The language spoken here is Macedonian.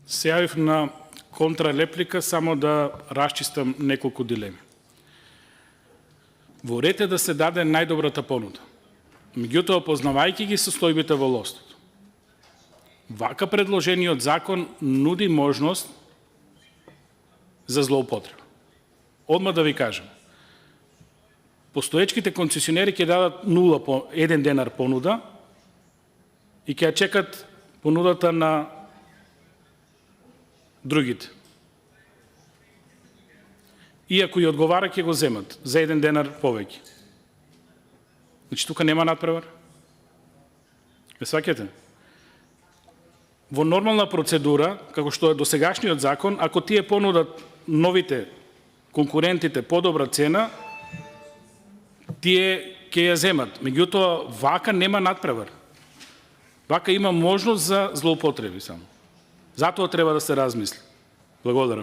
Се јавив на контралеплика само да расчистам неколку дилеми. Во ред е да се даде најдобрата понуда. Меѓутоа, познавајќи ги состојбите во ловството, вака предложениот закон нуди можност за злоупотреба. Одма да ви кажем, постоечките концесионери ќе дадат 0 по 1 денар понуда и ќе чекат понудата на другите. И ако ја одговара, ќе го земат за 1 денар повеќе. Значи, тука нема надпревар. Ме сваќате? Во нормална процедура, како што е досегашниот закон, ако тие понудат новите конкурентите подобра цена, тие ќе ја земат. Меѓутоа, вака нема надпревар. Вака има можност за злоупотреби само. Затоа треба да се размисли. Благодарам.